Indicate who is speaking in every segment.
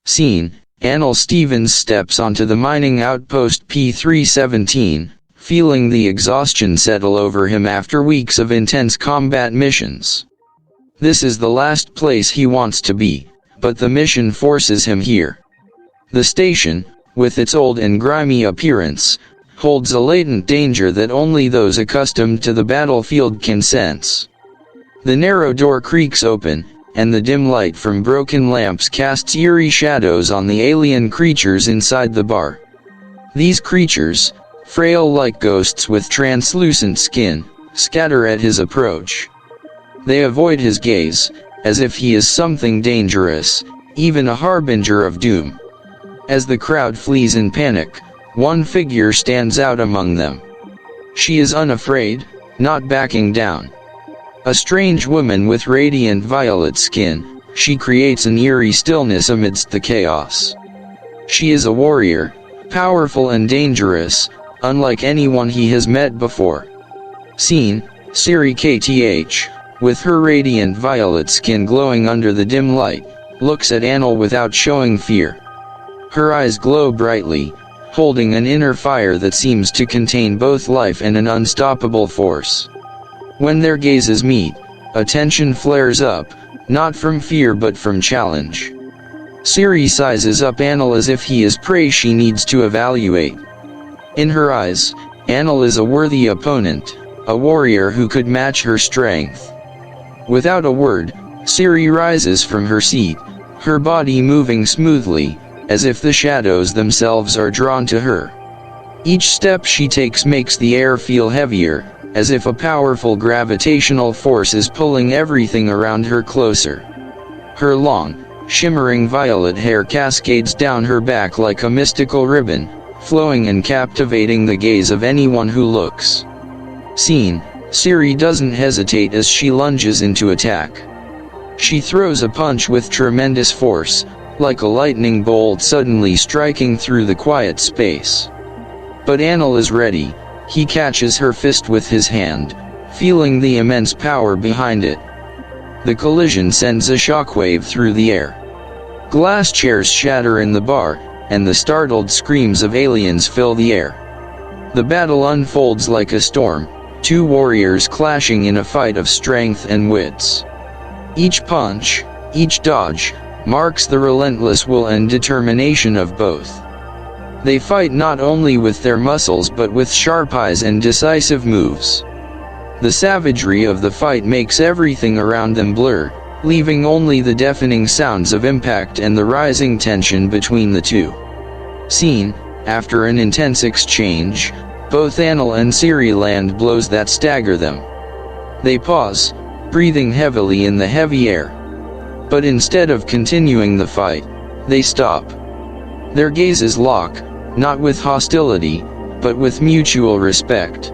Speaker 1: Scene: Anel Stevens steps onto the mining outpost P-317, feeling the exhaustion settle over him after weeks of intense combat missions. This is the last place he wants to be, but the mission forces him here. The station, with its old and grimy appearance, holds a latent danger that only those accustomed to the battlefield can sense. The narrow door creaks open, and the dim light from broken lamps casts eerie shadows on the alien creatures inside the bar. These creatures, frail like ghosts with translucent skin, scatter at his approach. They avoid his gaze, as if he is something dangerous, even a harbinger of doom. As the crowd flees in panic, one figure stands out among them. She is unafraid, not backing down. A strange woman with radiant violet skin, she creates an eerie stillness amidst the chaos. She is a warrior, powerful and dangerous, unlike anyone he has met before. Scene: Siri Kth, with her radiant violet skin glowing under the dim light, looks at Anel without showing fear. Her eyes glow brightly, holding an inner fire that seems to contain both life and an unstoppable force. When their gazes meet, a tension flares up, not from fear but from challenge. Siri sizes up Anel as if he is prey she needs to evaluate. In her eyes, Anel is a worthy opponent, a warrior who could match her strength. Without a word, Siri rises from her seat, her body moving smoothly, as if the shadows themselves are drawn to her. Each step she takes makes the air feel heavier, as if a powerful gravitational force is pulling everything around her closer. Her long, shimmering violet hair cascades down her back like a mystical ribbon, flowing and captivating the gaze of anyone who looks. Scene: Siri doesn't hesitate as she lunges into attack. She throws a punch with tremendous force, like a lightning bolt suddenly striking through the quiet space. But Anel is ready. He catches her fist with his hand, feeling the immense power behind it. The collision sends a shockwave through the air. Glass chairs shatter in the bar, and the startled screams of aliens fill the air. The battle unfolds like a storm, two warriors clashing in a fight of strength and wits. Each punch, each dodge, marks the relentless will and determination of both. They fight not only with their muscles but with sharp eyes and decisive moves. The savagery of the fight makes everything around them blur, leaving only the deafening sounds of impact and the rising tension between the two. Scene: After an intense exchange, both Anel and Siri land blows that stagger them. They pause, breathing heavily in the heavy air. But instead of continuing the fight, they stop. Their gazes lock, not with hostility, but with mutual respect.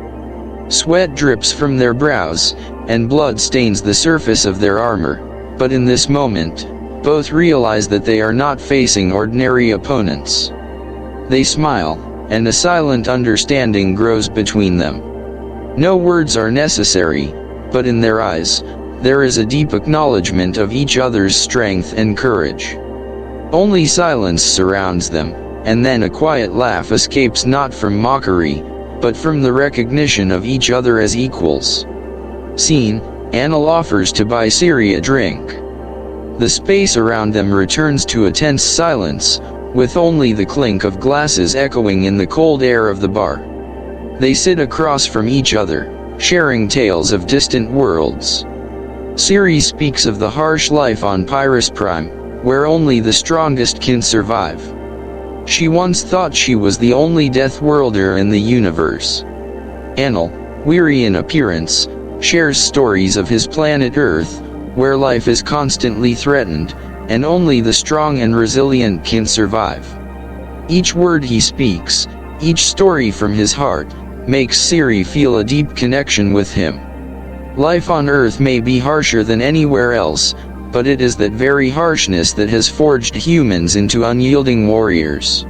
Speaker 1: Sweat drips from their brows, and blood stains the surface of their armor, but in this moment, both realize that they are not facing ordinary opponents. They smile, and a silent understanding grows between them. No words are necessary, but in their eyes, there is a deep acknowledgement of each other's strength and courage. Only silence surrounds them, and then a quiet laugh escapes not from mockery, but from the recognition of each other as equals. Scene: Anel offers to buy Siri a drink. The space around them returns to a tense silence, with only the clink of glasses echoing in the cold air of the bar. They sit across from each other, sharing tales of distant worlds. Siri speaks of the harsh life on Pyrus Prime, where only the strongest can survive. She once thought she was the only Deathworlder in the universe. Anel, weary in appearance, shares stories of his planet Earth, where life is constantly threatened, and only the strong and resilient can survive. Each word he speaks, each story from his heart, makes Siri feel a deep connection with him. Life on Earth may be harsher than anywhere else, but it is that very harshness that has forged humans into unyielding warriors.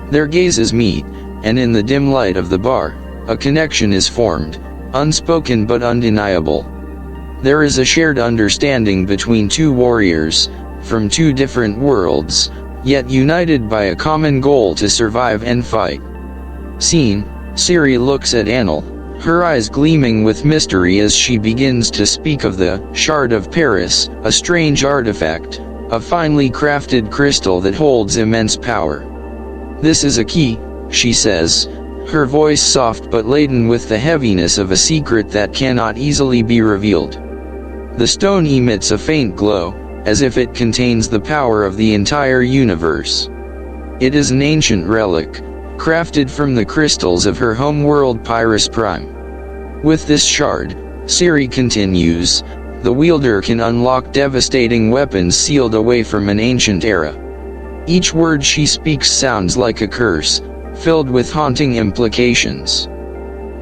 Speaker 1: Their gazes meet, and in the dim light of the bar, a connection is formed, unspoken but undeniable. There is a shared understanding between two warriors, from two different worlds, yet united by a common goal to survive and fight. Scene: Siri looks at Anel, her eyes gleaming with mystery as she begins to speak of the Shard of Paris, a strange artifact, a finely crafted crystal that holds immense power. "This is a key," she says, her voice soft but laden with the heaviness of a secret that cannot easily be revealed. The stone emits a faint glow, as if it contains the power of the entire universe. It is an ancient relic, crafted from the crystals of her homeworld Pyrus Prime. With this shard, Siri continues, the wielder can unlock devastating weapons sealed away from an ancient era. Each word she speaks sounds like a curse, filled with haunting implications.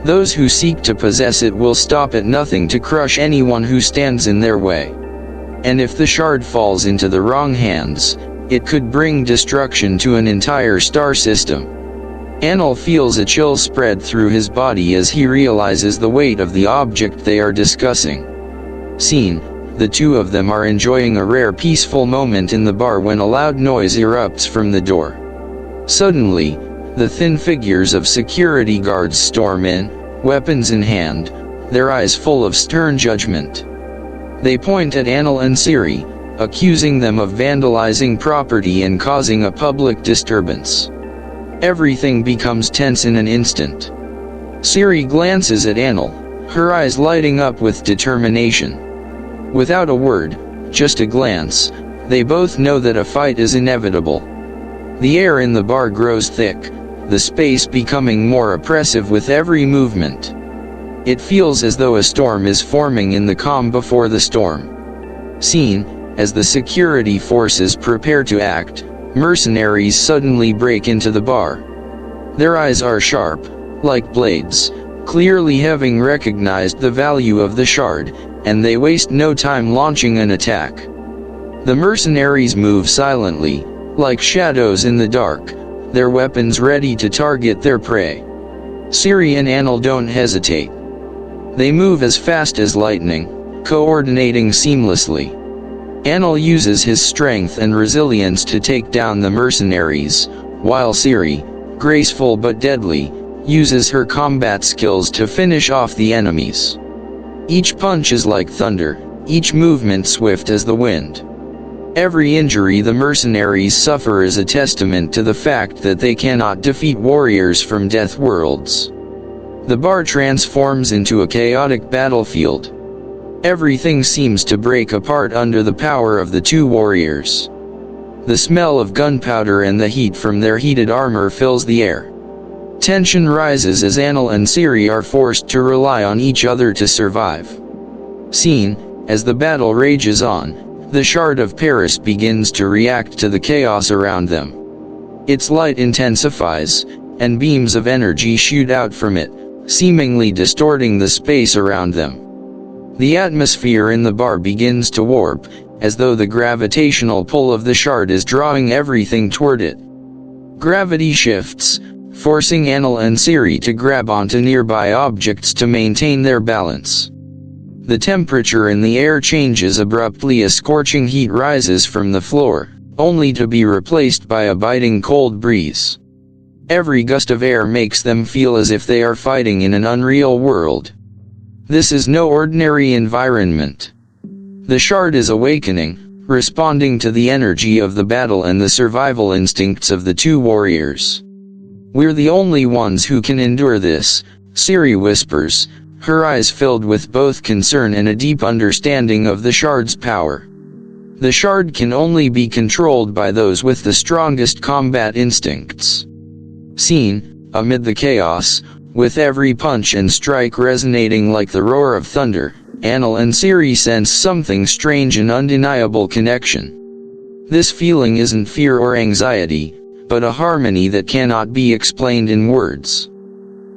Speaker 1: Those who seek to possess it will stop at nothing to crush anyone who stands in their way. And if the shard falls into the wrong hands, it could bring destruction to an entire star system. Anel feels a chill spread through his body as he realizes the weight of the object they are discussing. Scene: the two of them are enjoying a rare peaceful moment in the bar when a loud noise erupts from the door. Suddenly, the thin figures of security guards storm in, weapons in hand, their eyes full of stern judgment. They point at Anel and Siri, accusing them of vandalizing property and causing a public disturbance. Everything becomes tense in an instant. Siri glances at Anel, her eyes lighting up with determination. Without a word, just a glance, they both know that a fight is inevitable. The air in the bar grows thick, the space becoming more oppressive with every movement. It feels as though a storm is forming in the calm before the storm. Scene: as the security forces prepare to act, mercenaries suddenly break into the bar. Their eyes are sharp, like blades, clearly having recognized the value of the shard, and they waste no time launching an attack. The mercenaries move silently, like shadows in the dark, their weapons ready to target their prey. Siri and Anel don't hesitate. They move as fast as lightning, coordinating seamlessly. Anel uses his strength and resilience to take down the mercenaries, while Siri, graceful but deadly, uses her combat skills to finish off the enemies. Each punch is like thunder, each movement swift as the wind. Every injury the mercenaries suffer is a testament to the fact that they cannot defeat warriors from Deathworlds. The bar transforms into a chaotic battlefield. Everything seems to break apart under the power of the two warriors. The smell of gunpowder and the heat from their heated armor fills the air. Tension rises as Anel and Siri are forced to rely on each other to survive. Scene: as the battle rages on, the Shard of Paris begins to react to the chaos around them. Its light intensifies, and beams of energy shoot out from it, seemingly distorting the space around them. The atmosphere in the bar begins to warp, as though the gravitational pull of the shard is drawing everything toward it. Gravity shifts, forcing Anel and Siri to grab onto nearby objects to maintain their balance. The temperature in the air changes abruptly as scorching heat rises from the floor, only to be replaced by a biting cold breeze. Every gust of air makes them feel as if they are fighting in an unreal world. This is no ordinary environment. The shard is awakening, responding to the energy of the battle and the survival instincts of the two warriors. "We're the only ones who can endure this," Siri whispers, her eyes filled with both concern and a deep understanding of the shard's power. The shard can only be controlled by those with the strongest combat instincts. Scene: amid the chaos, with every punch and strike resonating like the roar of thunder, Anel and Siri sense something strange and undeniable connection. This feeling isn't fear or anxiety, but a harmony that cannot be explained in words.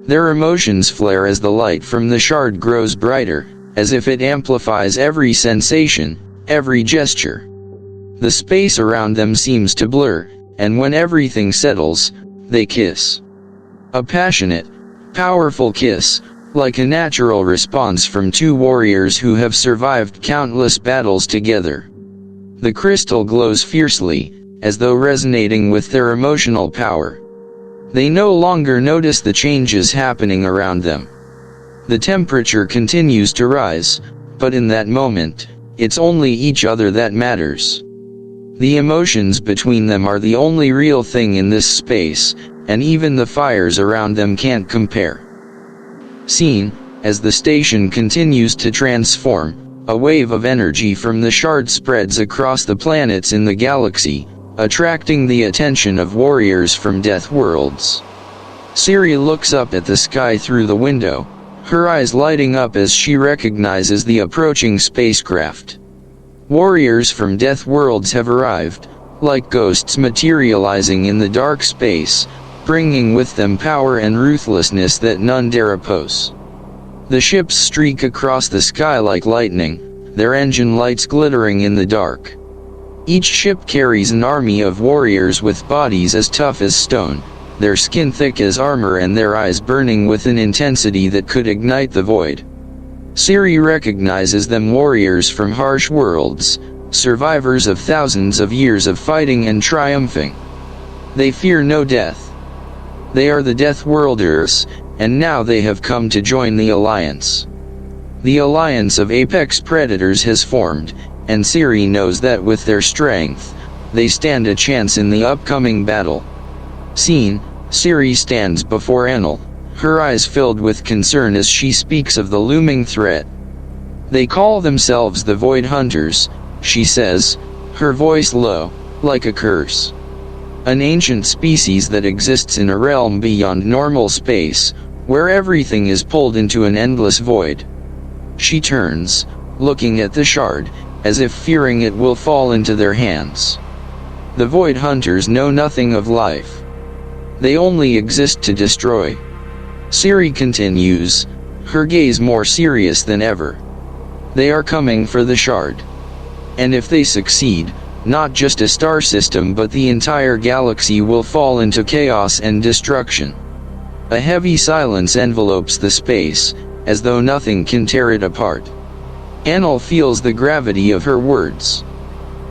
Speaker 1: Their emotions flare as the light from the shard grows brighter, as if it amplifies every sensation, every gesture. The space around them seems to blur, and when everything settles, they kiss. A passionate, powerful kiss, like a natural response from two warriors who have survived countless battles together. The crystal glows fiercely, as though resonating with their emotional power. They no longer notice the changes happening around them. The temperature continues to rise, but in that moment, it's only each other that matters. The emotions between them are the only real thing in this space, and even the fires around them can't compare. Scene, as the station continues to transform, a wave of energy from the shard spreads across the planets in the galaxy, attracting the attention of warriors from Deathworlds. Siri looks up at the sky through the window, her eyes lighting up as she recognizes the approaching spacecraft. Warriors from Deathworlds have arrived, like ghosts materializing in the dark space, bringing with them power and ruthlessness that none dare oppose. The ships streak across the sky like lightning, their engine lights glittering in the dark. Each ship carries an army of warriors with bodies as tough as stone, their skin thick as armor and their eyes burning with an intensity that could ignite the void. Siri recognizes them, warriors from harsh worlds, survivors of thousands of years of fighting and triumphing. They fear no death. They are the Deathworlders, and now they have come to join the Alliance. The Alliance of Apex Predators has formed, and Siri knows that with their strength, they stand a chance in the upcoming battle. Scene, Siri stands before Anel, her eyes filled with concern as she speaks of the looming threat. They call themselves the Void Hunters, she says, her voice low, like a curse. An ancient species that exists in a realm beyond normal space, where everything is pulled into an endless void. She turns, looking at the shard, as if fearing it will fall into their hands. The Void Hunters know nothing of life. They only exist to destroy. Siri continues, her gaze more serious than ever. They are coming for the shard. And if they succeed, not just a star system but the entire galaxy will fall into chaos and destruction. A heavy silence envelopes the space, as though nothing can tear it apart. Anel feels the gravity of her words.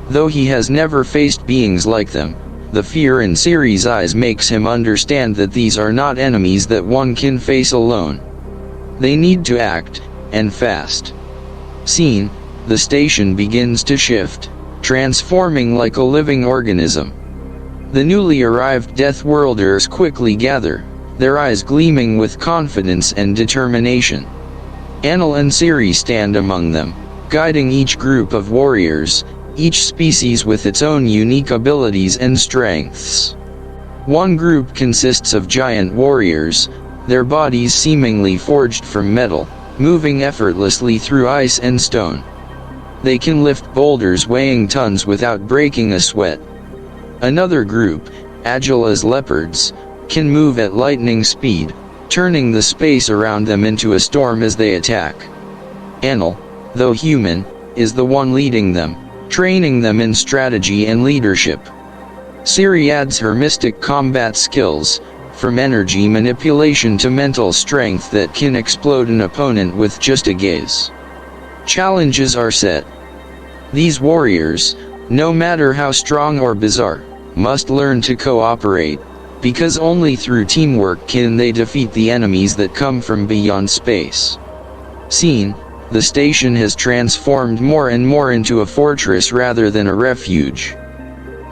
Speaker 1: Though he has never faced beings like them, the fear in Siri's eyes makes him understand that these are not enemies that one can face alone. They need to act, and fast. Scene, the station begins to shift, transforming like a living organism. The newly arrived Deathworlders quickly gather, their eyes gleaming with confidence and determination. Anel and Siri stand among them, guiding each group of warriors, each species with its own unique abilities and strengths. One group consists of giant warriors, their bodies seemingly forged from metal, moving effortlessly through ice and stone. They can lift boulders weighing tons without breaking a sweat. Another group, agile as leopards, can move at lightning speed, turning the space around them into a storm as they attack. Anel, though human, is the one leading them, training them in strategy and leadership. Siri adds her mystic combat skills, from energy manipulation to mental strength that can explode an opponent with just a gaze. Challenges are set. These warriors, no matter how strong or bizarre, must learn to cooperate, because only through teamwork can they defeat the enemies that come from beyond space. Scene, the station has transformed more and more into a fortress rather than a refuge.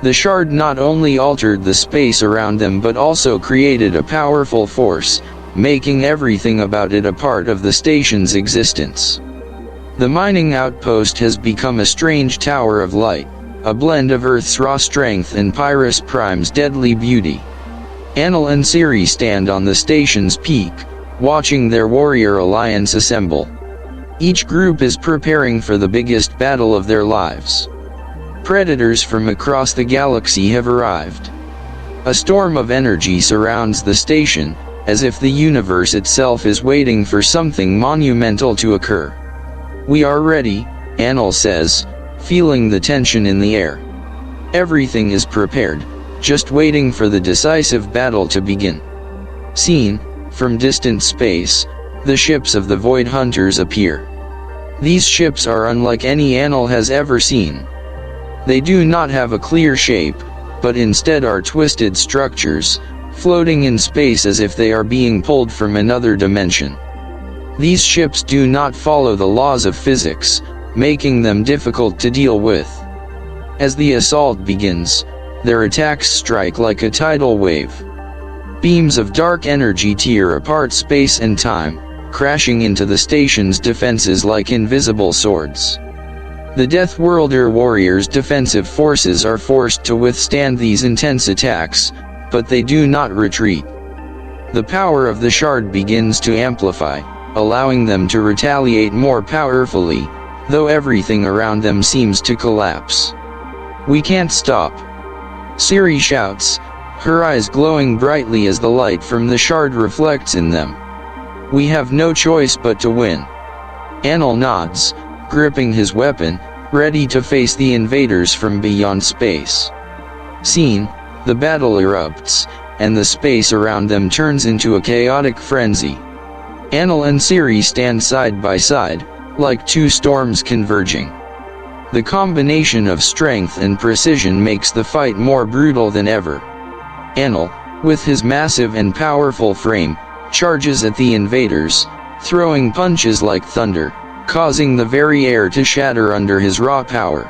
Speaker 1: The shard not only altered the space around them but also created a powerful force, making everything about it a part of the station's existence. The mining outpost has become a strange tower of light, a blend of Earth's raw strength and Pyrus Prime's deadly beauty. Anel and Siri stand on the station's peak, watching their warrior alliance assemble. Each group is preparing for the biggest battle of their lives. Predators from across the galaxy have arrived. A storm of energy surrounds the station, as if the universe itself is waiting for something monumental to occur. "We are ready," Anel says, feeling the tension in the air. Everything is prepared, just waiting for the decisive battle to begin. Seen, from distant space, the ships of the Void Hunters appear. These ships are unlike any Anel has ever seen. They do not have a clear shape, but instead are twisted structures, floating in space as if they are being pulled from another dimension. These ships do not follow the laws of physics, making them difficult to deal with. As the assault begins, their attacks strike like a tidal wave. Beams of dark energy tear apart space and time, crashing into the station's defenses like invisible swords. The Deathworlder warriors' defensive forces are forced to withstand these intense attacks, but they do not retreat. The power of the shard begins to amplify, allowing them to retaliate more powerfully, though everything around them seems to collapse. "We can't stop," Siri shouts, her eyes glowing brightly as the light from the shard reflects in them. "We have no choice but to win." Anel nods, gripping his weapon, ready to face the invaders from beyond space. Scene: the battle erupts, and the space around them turns into a chaotic frenzy. Anel and Siri stand side by side, like two storms converging. The combination of strength and precision makes the fight more brutal than ever. Anel, with his massive and powerful frame, charges at the invaders, throwing punches like thunder, causing the very air to shatter under his raw power.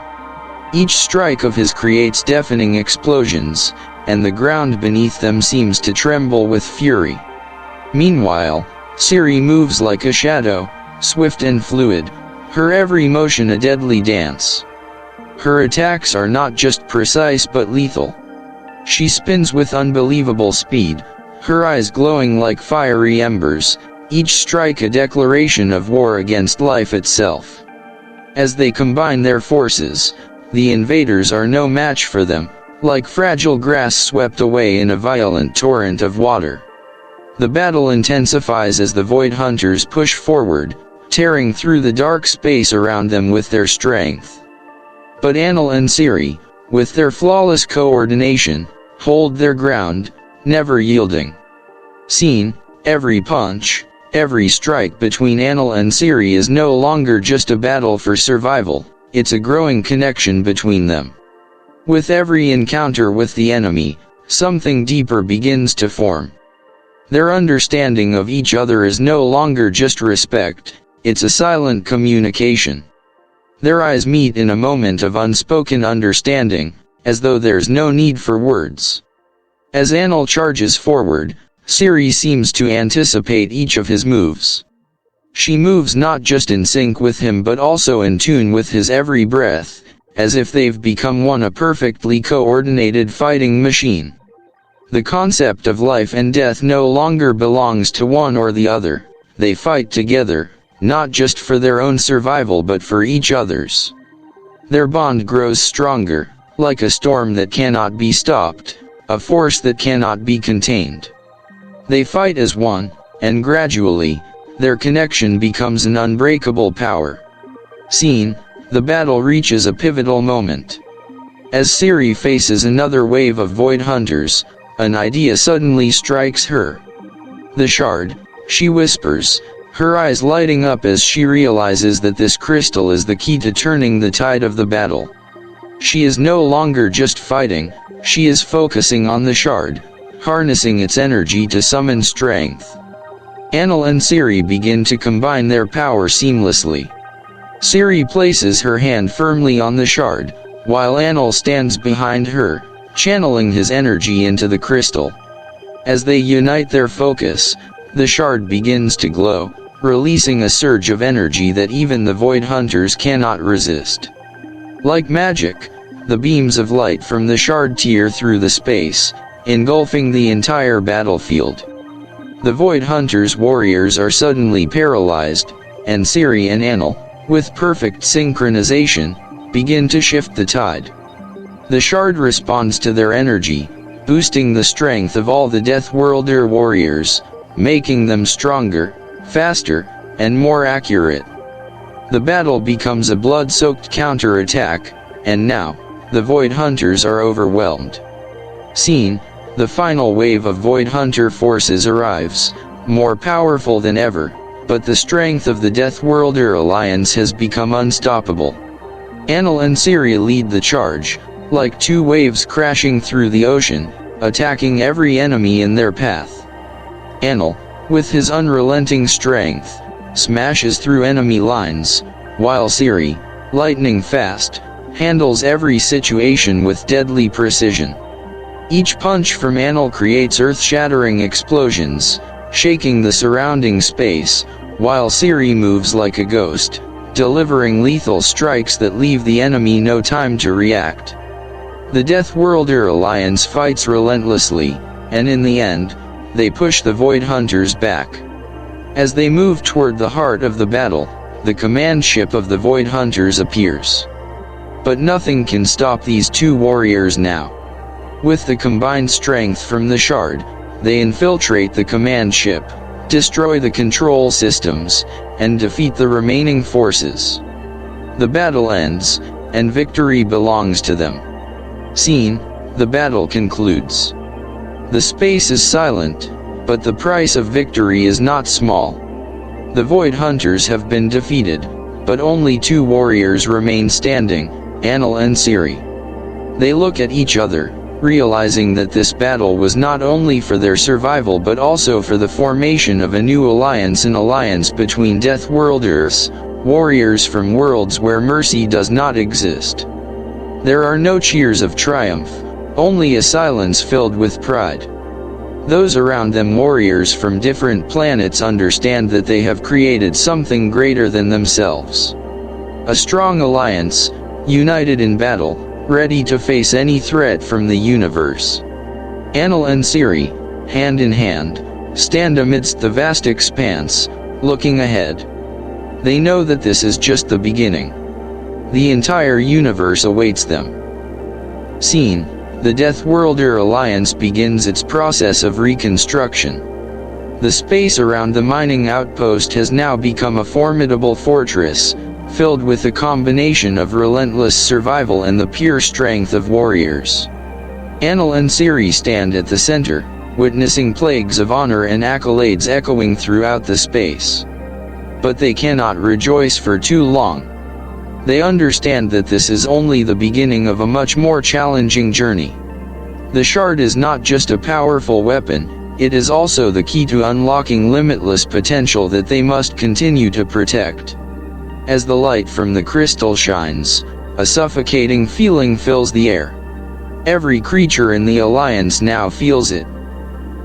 Speaker 1: Each strike of his creates deafening explosions, and the ground beneath them seems to tremble with fury. Meanwhile, Siri moves like a shadow, swift and fluid, her every motion a deadly dance. Her attacks are not just precise but lethal. She spins with unbelievable speed, her eyes glowing like fiery embers, each strike a declaration of war against life itself. As they combine their forces, the invaders are no match for them, like fragile grass swept away in a violent torrent of water. The battle intensifies as the Void Hunters push forward, tearing through the dark space around them with their strength. But Anel and Siri, with their flawless coordination, hold their ground, never yielding. Scene: every punch, every strike between Anel and Siri is no longer just a battle for survival, it's a growing connection between them. With every encounter with the enemy, something deeper begins to form. Their understanding of each other is no longer just respect, it's a silent communication. Their eyes meet in a moment of unspoken understanding, as though there's no need for words. As Anel charges forward, Siri seems to anticipate each of his moves. She moves not just in sync with him but also in tune with his every breath, as if they've become one, a perfectly coordinated fighting machine. The concept of life and death no longer belongs to one or the other, they fight together, not just for their own survival but for each other's. Their bond grows stronger, like a storm that cannot be stopped, a force that cannot be contained. They fight as one, and gradually, their connection becomes an unbreakable power. Scene: the battle reaches a pivotal moment. As Siri faces another wave of Void Hunters, an idea suddenly strikes her. "The shard," she whispers, her eyes lighting up as she realizes that this crystal is the key to turning the tide of the battle. She is no longer just fighting, she is focusing on the shard, harnessing its energy to summon strength. Anel and Siri begin to combine their power seamlessly. Siri places her hand firmly on the shard, while Anel stands behind her, channeling his energy into the crystal. As they unite their focus, the shard begins to glow, releasing a surge of energy that even the Void Hunters cannot resist. Like magic, the beams of light from the shard tear through the space, engulfing the entire battlefield. The Void Hunters' warriors are suddenly paralyzed, and Siri and Anel, with perfect synchronization, begin to shift the tide. The shard responds to their energy, boosting the strength of all the Deathworlder warriors, making them stronger, faster, and more accurate. The battle becomes a blood-soaked counterattack, and now, the Void Hunters are overwhelmed. Scene: the final wave of Void Hunter forces arrives, more powerful than ever, but the strength of the Deathworlder alliance has become unstoppable. Anel and Siri lead the charge, like two waves crashing through the ocean, attacking every enemy in their path. Anel, with his unrelenting strength, smashes through enemy lines, while Siri, lightning fast, handles every situation with deadly precision. Each punch from Anel creates earth-shattering explosions, shaking the surrounding space, while Siri moves like a ghost, delivering lethal strikes that leave the enemy no time to react. The Deathworlder Alliance fights relentlessly, and in the end, they push the Void Hunters back. As they move toward the heart of the battle, the command ship of the Void Hunters appears. But nothing can stop these two warriors now. With the combined strength from the shard, they infiltrate the command ship, destroy the control systems, and defeat the remaining forces. The battle ends, and victory belongs to them. Scene: the battle concludes. The space is silent, but the price of victory is not small. The Void Hunters have been defeated, but only two warriors remain standing, Anel and Siri. They look at each other, realizing that this battle was not only for their survival but also for the formation of a new alliance, an alliance between Deathworlders, warriors from worlds where mercy does not exist. There are no cheers of triumph, only a silence filled with pride. Those around them, warriors from different planets, understand that they have created something greater than themselves. A strong alliance, united in battle, ready to face any threat from the universe. Anel and Siri, hand in hand, stand amidst the vast expanse, looking ahead. They know that this is just the beginning. The entire universe awaits them. Scene: the Deathworlder Alliance begins its process of reconstruction. The space around the mining outpost has now become a formidable fortress, filled with a combination of relentless survival and the pure strength of warriors. Anel and Siri stand at the center, witnessing plagues of honor and accolades echoing throughout the space. But they cannot rejoice for too long. They understand that this is only the beginning of a much more challenging journey. The shard is not just a powerful weapon, it is also the key to unlocking limitless potential that they must continue to protect. As the light from the crystal shines, a suffocating feeling fills the air. Every creature in the Alliance now feels it.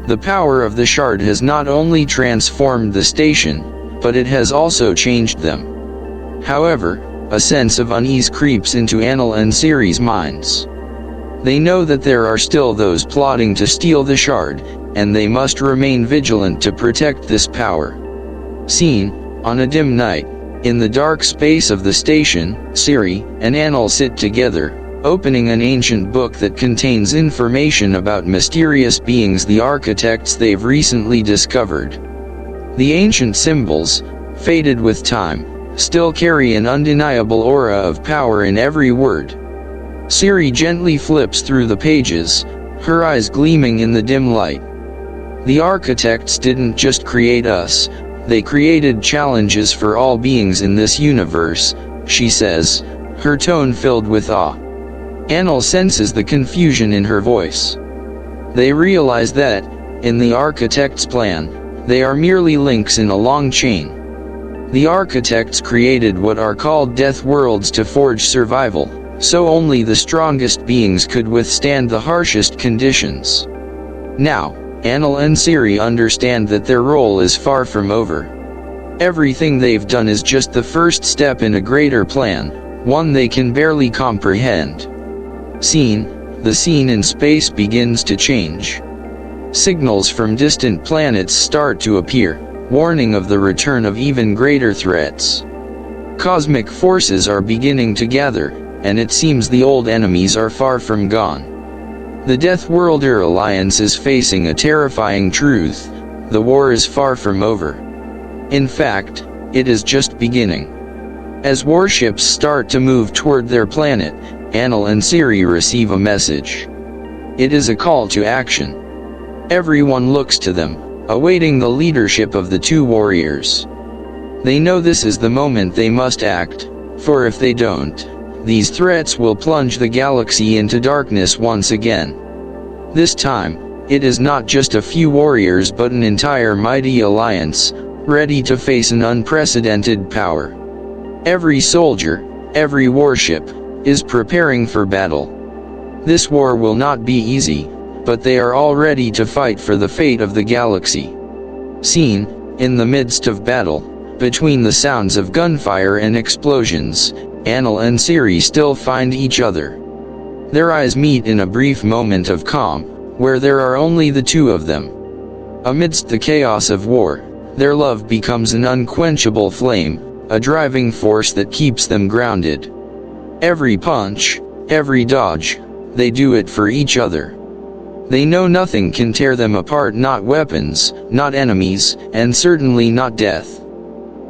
Speaker 1: The power of the shard has not only transformed the station, but it has also changed them. However, a sense of unease creeps into Anel and Siri's minds. They know that there are still those plotting to steal the shard, and they must remain vigilant to protect this power. Scene: on a dim night, in the dark space of the station, Siri and Anel sit together, opening an ancient book that contains information about mysterious beings, the architects they've recently discovered. The ancient symbols, faded with time, still carry an undeniable aura of power in every word. Siri gently flips through the pages, her eyes gleaming in the dim light. The architects didn't just create us, they created challenges for all beings in this universe, she says, her tone filled with awe. Anel senses the confusion in her voice. They realize that, in the architect's plan, they are merely links in a long chain. The architects created what are called death worlds to forge survival, so only the strongest beings could withstand the harshest conditions. Now, Anel and Siri understand that their role is far from over. Everything they've done is just the first step in a greater plan, one they can barely comprehend. Scene: the scene in space begins to change. Signals from distant planets start to appear, warning of the return of even greater threats. Cosmic forces are beginning to gather, and it seems the old enemies are far from gone. The Deathworlder Alliance is facing a terrifying truth: the war is far from over. In fact, it is just beginning. As warships start to move toward their planet, Anel and Siri receive a message. It is a call to action. Everyone looks to them, awaiting the leadership of the two warriors. They know this is the moment they must act, for if they don't, these threats will plunge the galaxy into darkness once again. This time, it is not just a few warriors but an entire mighty alliance, ready to face an unprecedented power. Every soldier, every warship, is preparing for battle. This war will not be easy, but they are all ready to fight for the fate of the galaxy. Scene, in the midst of battle, between the sounds of gunfire and explosions, Anel and Siri still find each other. Their eyes meet in a brief moment of calm, where there are only the two of them. Amidst the chaos of war, their love becomes an unquenchable flame, a driving force that keeps them grounded. Every punch, every dodge, they do it for each other. They know nothing can tear them apart, not weapons, not enemies, and certainly not death.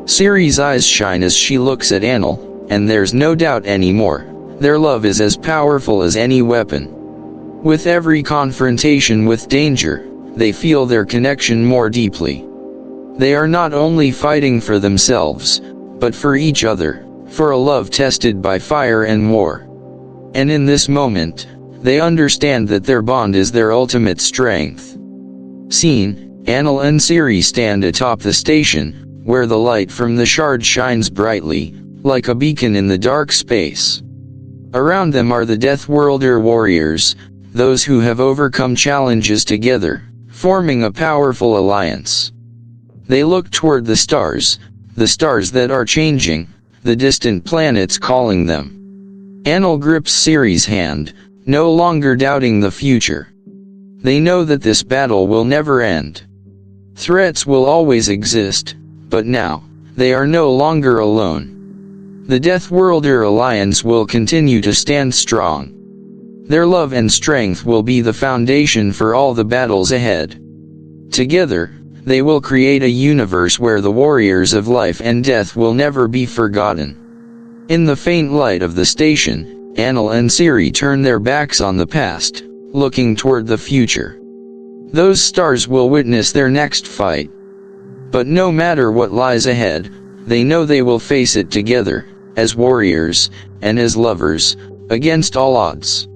Speaker 1: Siri's eyes shine as she looks at Anel, and there's no doubt anymore. Their love is as powerful as any weapon. With every confrontation with danger, they feel their connection more deeply. They are not only fighting for themselves, but for each other, for a love tested by fire and war. And in this moment, they understand that their bond is their ultimate strength. Scene, Anel and Siri stand atop the station, where the light from the shard shines brightly, like a beacon in the dark space. Around them are the Deathworlder warriors, those who have overcome challenges together, forming a powerful alliance. They look toward the stars that are changing, the distant planets calling them. Anel grips Siri's hand, no longer doubting the future. They know that this battle will never end. Threats will always exist, but now, they are no longer alone. The Deathworlder Alliance will continue to stand strong. Their love and strength will be the foundation for all the battles ahead. Together, they will create a universe where the warriors of life and death will never be forgotten. In the faint light of the station, Anel and Siri turn their backs on the past, looking toward the future. Those stars will witness their next fight. But no matter what lies ahead, they know they will face it together, as warriors, and as lovers, against all odds.